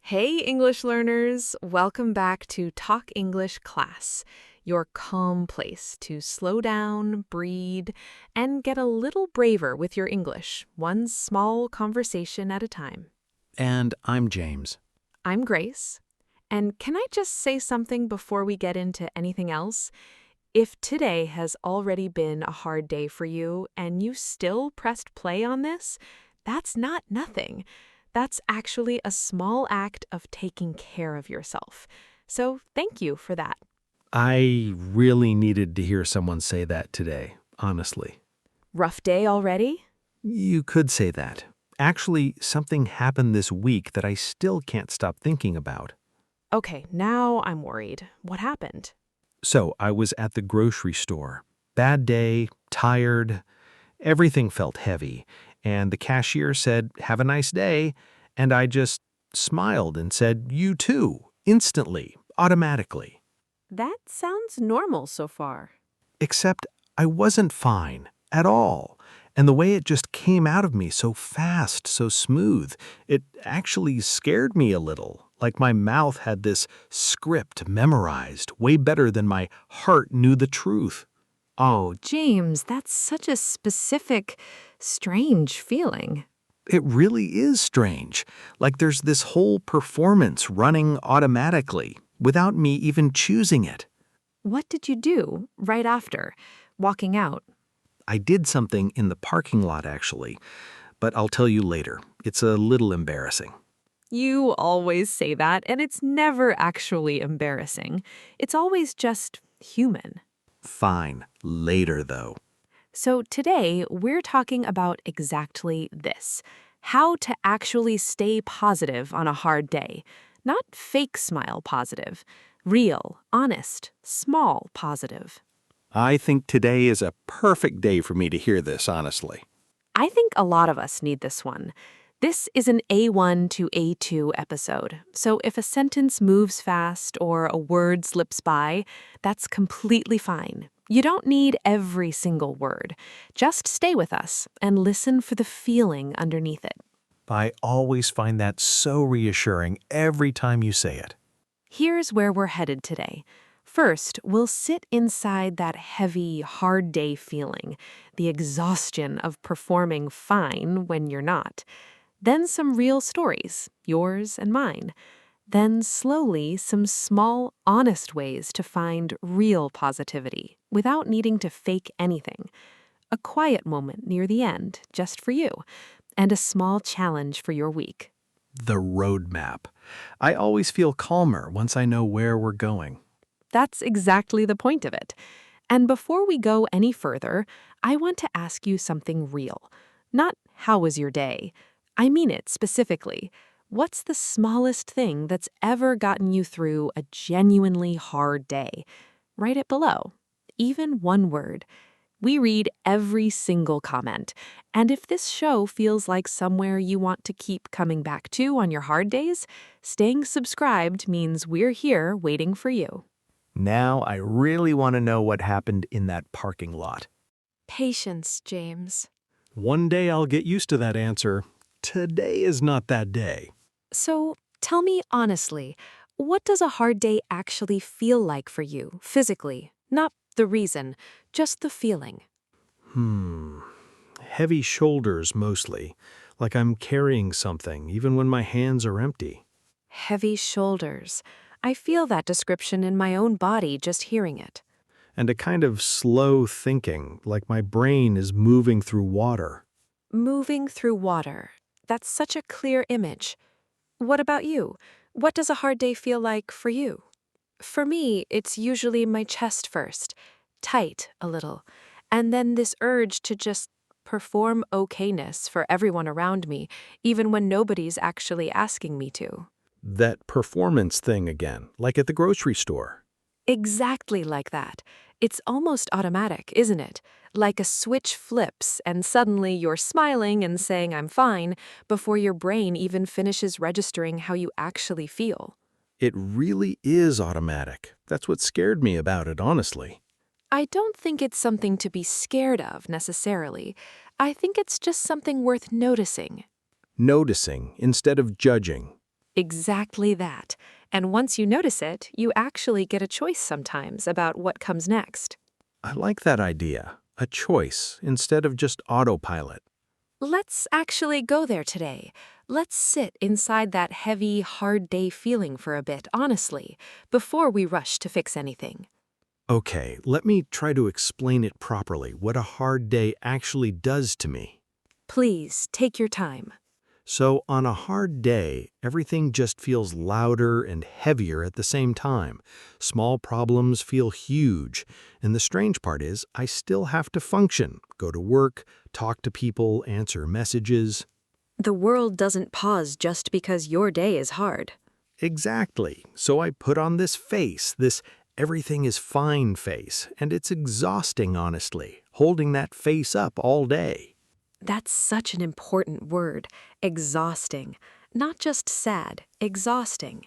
Hey, English learners! Welcome back to Talk English Class, your calm place to slow down, breathe, and get a little braver with your English, one small conversation at a time. And I'm James. I'm Grace. And can I just say something before we get into anything else? If today has already been a hard day for you and you still pressed play on this, that's not nothing. That's actually a small act of taking care of yourself. So thank you for that. I really needed to hear someone say that today, honestly. Rough day already? You could say that. Actually, something happened this week that I still can't stop thinking about. Okay, now I'm worried. What happened? So, I was at the grocery store. Bad day, tired, everything felt heavy, and the cashier said, "Have a nice day," and I just smiled and said, "You too," instantly, automatically. That sounds normal so far. Except I wasn't fine at all. And the way it just came out of me so fast, so smooth, it actually scared me a little, like my mouth had this script memorized way better than my heart knew the truth. Oh, James, that's such a specific, strange feeling. It really is strange, like there's this whole performance running automatically without me even choosing it. What did you do right after, walking out? I did something in the parking lot, actually, but I'll tell you later. It's a little embarrassing. You always say that, and it's never actually embarrassing. It's always just human. Fine. Later, though. So today, we're talking about exactly this: how to actually stay positive on a hard day. Not fake smile positive, real, honest, small positive. I think today is a perfect day for me to hear this, honestly. I think a lot of us need this one. This is an A1 to A2 episode, so if a sentence moves fast or a word slips by, that's completely fine. You don't need every single word. Just stay with us and listen for the feeling underneath it. I always find that so reassuring every time you say it. Here's where we're headed today. First, we'll sit inside that heavy, hard day feeling, the exhaustion of performing fine when you're not. Then some real stories, yours and mine. Then slowly some small, honest ways to find real positivity without needing to fake anything. A quiet moment near the end, just for you, and a small challenge for your week. The roadmap. I always feel calmer once I know where we're going. That's exactly the point of it. And before we go any further, I want to ask you something real. Not how was your day? I mean it specifically. What's the smallest thing that's ever gotten you through a genuinely hard day? Write it below. Even one word. We read every single comment. And if this show feels like somewhere you want to keep coming back to on your hard days, staying subscribed means we're here waiting for you. Now I really want to know what happened in that parking lot. Patience, James. One day I'll get used to that answer. Today is not that day. So, tell me honestly, what does a hard day actually feel like for you, physically? Not the reason, just the feeling. Heavy shoulders mostly, like I'm carrying something even when my hands are empty. Heavy shoulders. I feel that description in my own body just hearing it. And a kind of slow thinking, like my brain is moving through water. Moving through water. That's such a clear image. What about you? What does a hard day feel like for you? For me, it's usually my chest first, tight a little, and then this urge to just perform okayness for everyone around me, even when nobody's actually asking me to. That performance thing again, like at the grocery store. Exactly like that. It's almost automatic, isn't it? Like a switch flips and suddenly you're smiling and saying I'm fine before your brain even finishes registering how you actually feel. It really is automatic. That's what scared me about it, honestly. I don't think it's something to be scared of necessarily. I think it's just something worth noticing. Noticing instead of judging. Exactly that. And once you notice it, you actually get a choice sometimes about what comes next. I like that idea. A choice instead of just autopilot. Let's actually go there today. Let's sit inside that heavy, hard day feeling for a bit, honestly, before we rush to fix anything. Okay, let me try to explain it properly, what a hard day actually does to me. Please take your time. So, on a hard day, everything just feels louder and heavier at the same time. Small problems feel huge. And the strange part is, I still have to function, go to work, talk to people, answer messages. The world doesn't pause just because your day is hard. Exactly. So I put on this face, this everything is fine face, and it's exhausting, honestly, holding that face up all day. That's such an important word, exhausting. Not just sad, exhausting.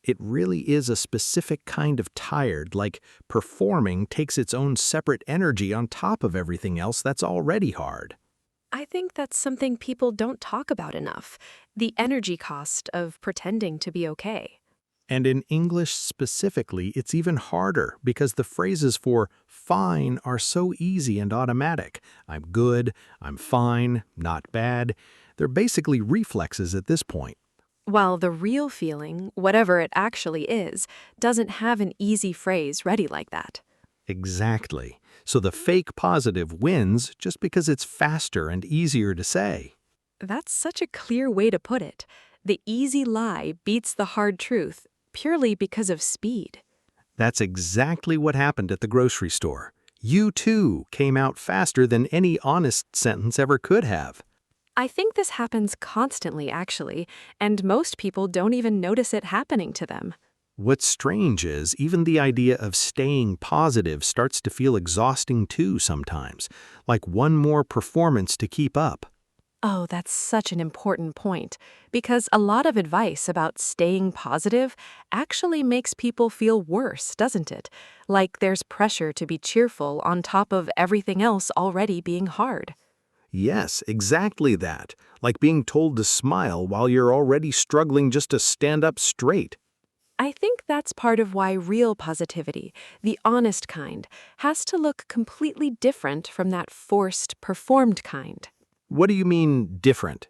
It really is a specific kind of tired, like performing takes its own separate energy on top of everything else that's already hard. I think that's something people don't talk about enough, the energy cost of pretending to be okay. And in English specifically, it's even harder because the phrases for fine are so easy and automatic. I'm good, I'm fine, not bad. They're basically reflexes at this point. While the real feeling, whatever it actually is, doesn't have an easy phrase ready like that. Exactly. So the fake positive wins just because it's faster and easier to say. That's such a clear way to put it. The easy lie beats the hard truth purely because of speed. That's exactly what happened at the grocery store. You too came out faster than any honest sentence ever could have. I think this happens constantly, actually, and most people don't even notice it happening to them. What's strange is even the idea of staying positive starts to feel exhausting too sometimes, like one more performance to keep up. Oh, that's such an important point, because a lot of advice about staying positive actually makes people feel worse, doesn't it? Like there's pressure to be cheerful on top of everything else already being hard. Yes, exactly that, like being told to smile while you're already struggling just to stand up straight. I think that's part of why real positivity, the honest kind, has to look completely different from that forced, performed kind. What do you mean, different?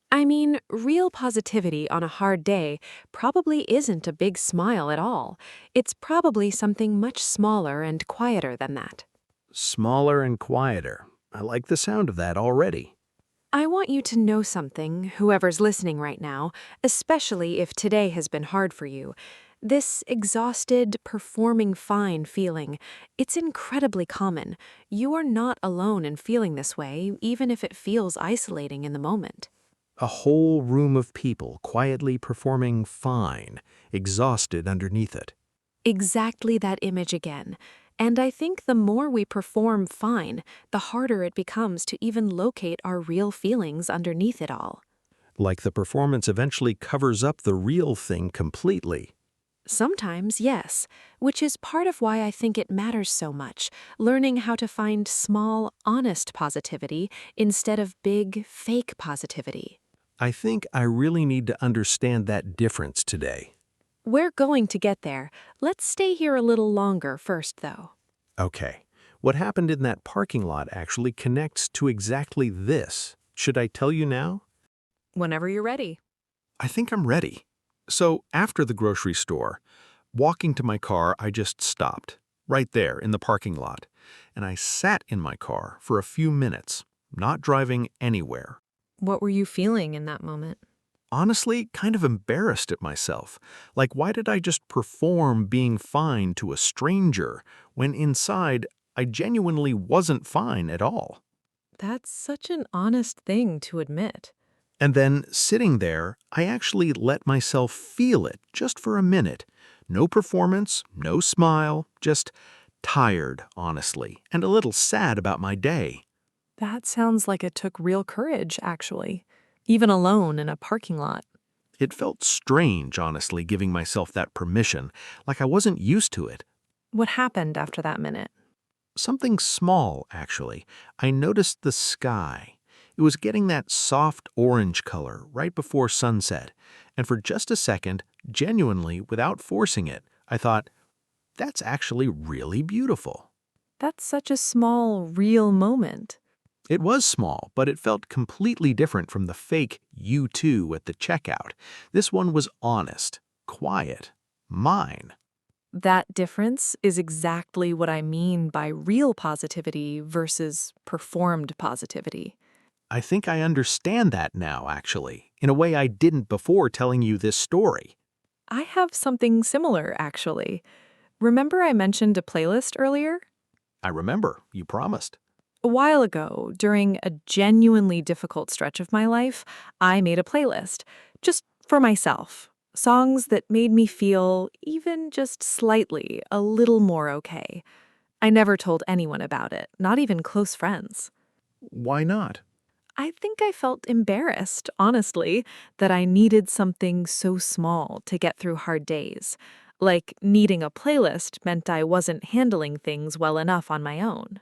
I mean, real positivity on a hard day probably isn't a big smile at all. It's probably something much smaller and quieter than that. Smaller and quieter. I like the sound of that already. I want you to know something, whoever's listening right now, especially if today has been hard for you. This exhausted, performing fine feeling, it's incredibly common. You are not alone in feeling this way, even if it feels isolating in the moment. A whole room of people quietly performing fine, exhausted underneath it. Exactly that image again. And I think the more we perform fine, the harder it becomes to even locate our real feelings underneath it all. Like the performance eventually covers up the real thing completely. Sometimes, yes, which is part of why I think it matters so much, learning how to find small, honest positivity instead of big, fake positivity. I think I really need to understand that difference today. We're going to get there. Let's stay here a little longer first, though. Okay, what happened in that parking lot actually connects to exactly this. Should I tell you now? Whenever you're ready. I think I'm ready. So, after the grocery store, walking to my car, I just stopped, right there in the parking lot, and I sat in my car for a few minutes, not driving anywhere. What were you feeling in that moment? Honestly, kind of embarrassed at myself. Like, why did I just perform being fine to a stranger when inside I genuinely wasn't fine at all? That's such an honest thing to admit. And then, sitting there, I actually let myself feel it just for a minute. No performance, no smile, just tired, honestly, and a little sad about my day. That sounds like it took real courage, actually. Even alone in a parking lot. It felt strange, honestly, giving myself that permission, like I wasn't used to it. What happened after that minute? Something small, actually. I noticed the sky. It was getting that soft orange color right before sunset, and for just a second, genuinely, without forcing it, I thought, that's actually really beautiful. That's such a small, real moment. It was small, but it felt completely different from the fake you too at the checkout. This one was honest, quiet, mine. That difference is exactly what I mean by real positivity versus performed positivity. I think I understand that now, actually, in a way I didn't before telling you this story. I have something similar, actually. Remember I mentioned a playlist earlier? I remember, you promised. A while ago, during a genuinely difficult stretch of my life, I made a playlist, just for myself. Songs that made me feel, even just slightly, a little more okay. I never told anyone about it, not even close friends. Why not? I think I felt embarrassed, honestly, that I needed something so small to get through hard days. Like needing a playlist meant I wasn't handling things well enough on my own.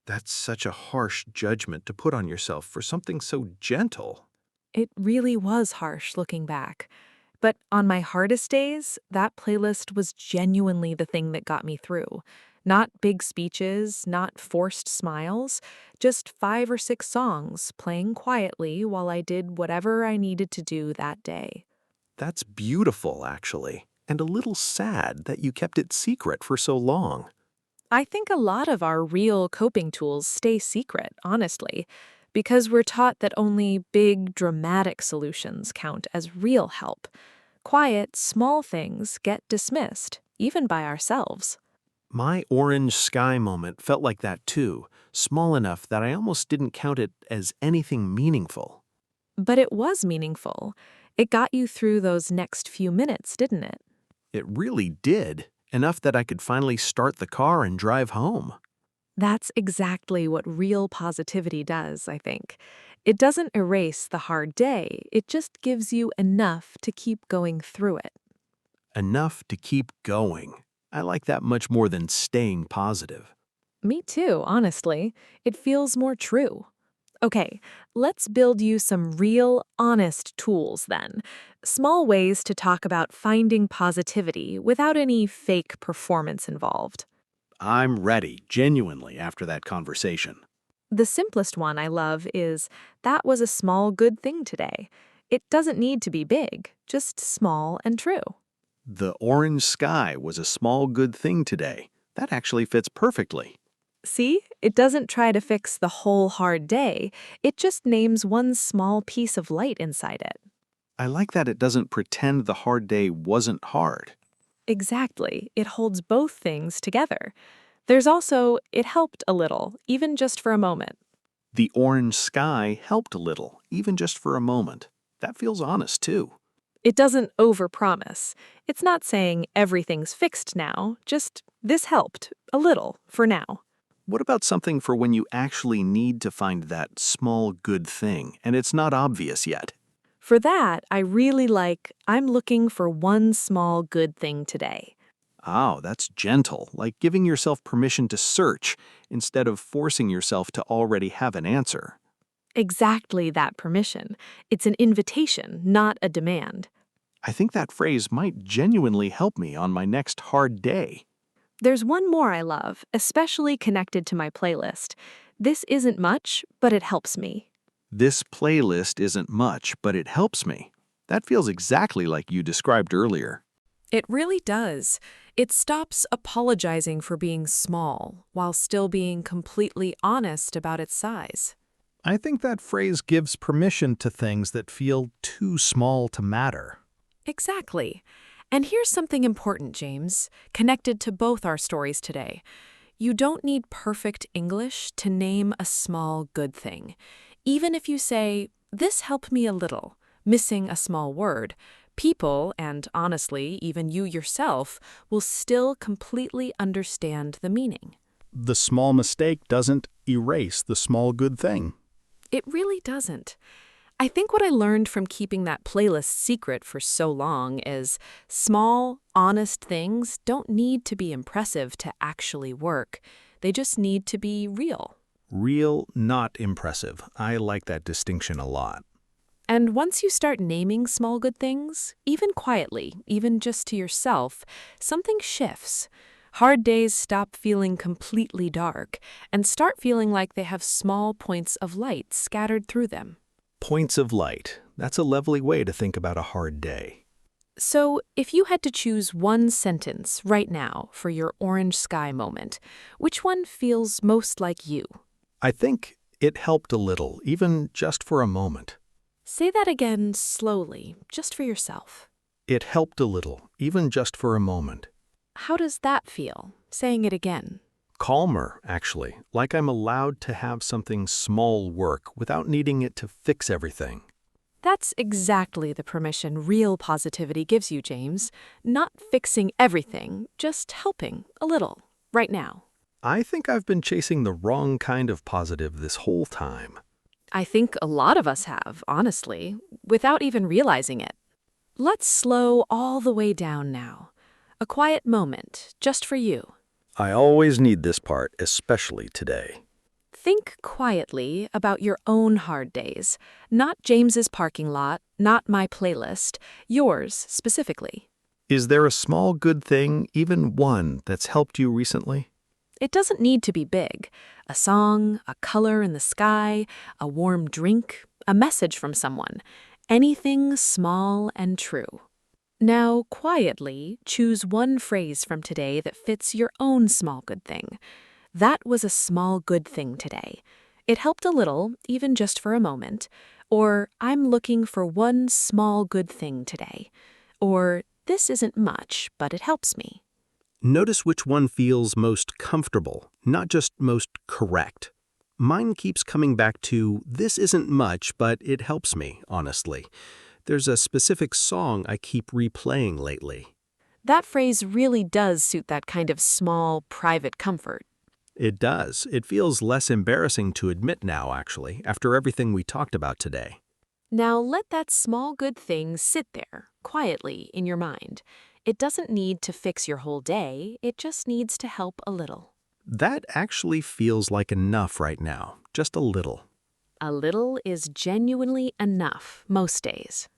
That's such a harsh judgment to put on yourself for something so gentle. It really was harsh looking back. But on my hardest days, that playlist was genuinely the thing that got me through. Not big speeches, not forced smiles, just 5 or 6 songs playing quietly while I did whatever I needed to do that day. That's beautiful, actually, and a little sad that you kept it secret for so long. I think a lot of our real coping tools stay secret, honestly, because we're taught that only big, dramatic solutions count as real help. Quiet, small things get dismissed, even by ourselves. My orange sky moment felt like that too, small enough that I almost didn't count it as anything meaningful. But it was meaningful. It got you through those next few minutes, didn't it? It really did, enough that I could finally start the car and drive home. That's exactly what real positivity does, I think. It doesn't erase the hard day, it just gives you enough to keep going through it. Enough to keep going. I like that much more than staying positive. Me too, honestly. It feels more true. Okay, let's build you some real, honest tools then. Small ways to talk about finding positivity without any fake performance involved. I'm ready, genuinely, after that conversation. The simplest one I love is, that was a small good thing today. It doesn't need to be big, just small and true. The orange sky was a small good thing today. That actually fits perfectly. See, it doesn't try to fix the whole hard day, it just names one small piece of light inside it. I like that it doesn't pretend the hard day wasn't hard. Exactly, it holds both things together. There's also, it helped a little, even just for a moment. The orange sky helped a little, even just for a moment. That feels honest, too. It doesn't overpromise. It's not saying everything's fixed now, just this helped, a little, for now. What about something for when you actually need to find that small good thing and it's not obvious yet? For that, I really like, I'm looking for one small good thing today. Oh, that's gentle, like giving yourself permission to search instead of forcing yourself to already have an answer. Exactly that permission. It's an invitation, not a demand. I think that phrase might genuinely help me on my next hard day. There's one more I love, especially connected to my playlist. This isn't much, but it helps me. This playlist isn't much, but it helps me. That feels exactly like you described earlier. It really does. It stops apologizing for being small while still being completely honest about its size. I think that phrase gives permission to things that feel too small to matter. Exactly. And here's something important, James, connected to both our stories today. You don't need perfect English to name a small good thing. Even if you say, "This helped me a little," missing a small word, people, and honestly, even you yourself, will still completely understand the meaning. The small mistake doesn't erase the small good thing. It really doesn't. I think what I learned from keeping that playlist secret for so long is small, honest things don't need to be impressive to actually work. They just need to be real. Real, not impressive. I like that distinction a lot. And once you start naming small good things, even quietly, even just to yourself, something shifts. Hard days stop feeling completely dark and start feeling like they have small points of light scattered through them. Points of light. That's a lovely way to think about a hard day. So, if you had to choose one sentence right now for your orange sky moment, which one feels most like you? I think it helped a little, even just for a moment. Say that again slowly, just for yourself. It helped a little, even just for a moment. How does that feel, saying it again? Calmer, actually, like I'm allowed to have something small work without needing it to fix everything. That's exactly the permission real positivity gives you, James. Not fixing everything, just helping a little, right now. I think I've been chasing the wrong kind of positive this whole time. I think a lot of us have, honestly, without even realizing it. Let's slow all the way down now. A quiet moment, just for you. I always need this part, especially today. Think quietly about your own hard days, not James's parking lot, not my playlist, yours specifically. Is there a small good thing, even one, that's helped you recently? It doesn't need to be big. A song, a color in the sky, a warm drink, a message from someone. Anything small and true. Now, quietly, choose one phrase from today that fits your own small good thing. That was a small good thing today. It helped a little, even just for a moment. Or, I'm looking for one small good thing today. Or, this isn't much, but it helps me. Notice which one feels most comfortable, not just most correct. Mine keeps coming back to, this isn't much, but it helps me, honestly. There's a specific song I keep replaying lately. That phrase really does suit that kind of small, private comfort. It does. It feels less embarrassing to admit now, actually, after everything we talked about today. Now let that small good thing sit there, quietly, in your mind. It doesn't need to fix your whole day, it just needs to help a little. That actually feels like enough right now, just a little. A little is genuinely enough most days.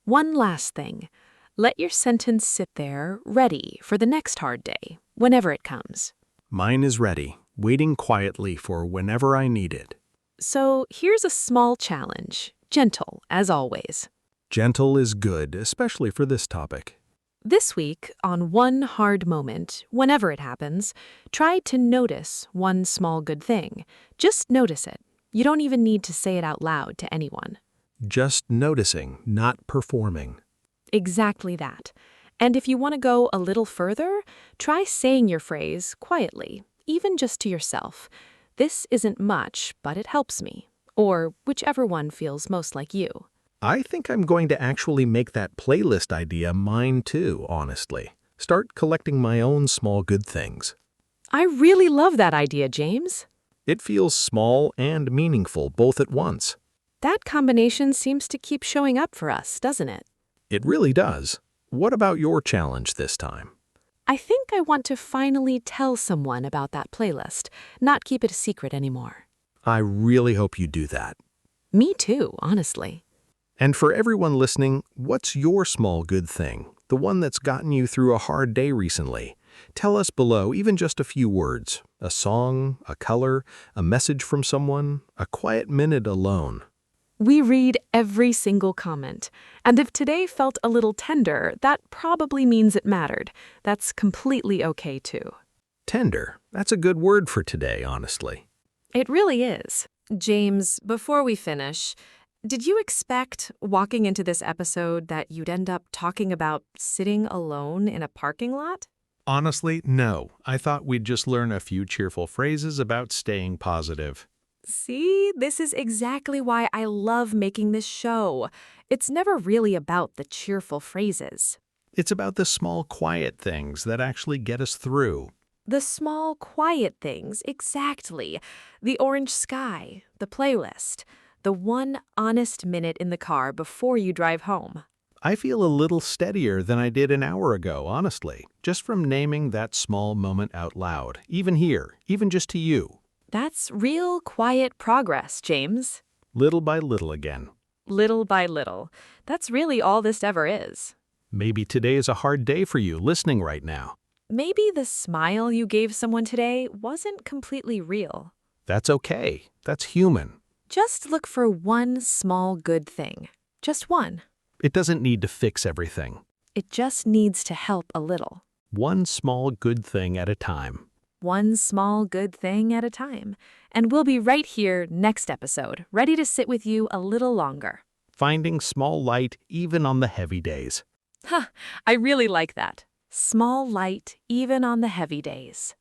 One last thing. Let your sentence sit there, ready for the next hard day, whenever it comes. Mine is ready, waiting quietly for whenever I need it. So here's a small challenge, gentle as always. Gentle is good, especially for this topic. This week, on one hard moment, whenever it happens, try to notice one small good thing. Just notice it. You don't even need to say it out loud to anyone. Just noticing, not performing. Exactly that. And if you want to go a little further, try saying your phrase quietly, even just to yourself. This isn't much, but it helps me. Or whichever one feels most like you. I think I'm going to actually make that playlist idea mine too, honestly. Start collecting my own small good things. I really love that idea, James. It feels small and meaningful both at once. That combination seems to keep showing up for us, doesn't it? It really does. What about your challenge this time? I think I want to finally tell someone about that playlist, not keep it a secret anymore. I really hope you do that. Me too, honestly. And for everyone listening, what's your small good thing? The one that's gotten you through a hard day recently? Tell us below, even just a few words. A song, a color, a message from someone, a quiet minute alone. We read every single comment. And if today felt a little tender, that probably means it mattered. That's completely okay too. Tender. That's a good word for today, honestly. It really is. James, before we finish, did you expect, walking into this episode, that you'd end up talking about sitting alone in a parking lot? Honestly, no. I thought we'd just learn a few cheerful phrases about staying positive. See, this is exactly why I love making this show. It's never really about the cheerful phrases. It's about the small, quiet things that actually get us through. The small, quiet things, exactly. The orange sky, the playlist, the one honest minute in the car before you drive home. I feel a little steadier than I did an hour ago, honestly, just from naming that small moment out loud, even here, even just to you. That's real quiet progress, James. Little by little again. Little by little. That's really all this ever is. Maybe today is a hard day for you listening right now. Maybe the smile you gave someone today wasn't completely real. That's okay. That's human. Just look for one small good thing. Just one. It doesn't need to fix everything. It just needs to help a little. One small good thing at a time. One small good thing at a time. And we'll be right here next episode, ready to sit with you a little longer. Finding small light even on the heavy days. I really like that. Small light even on the heavy days.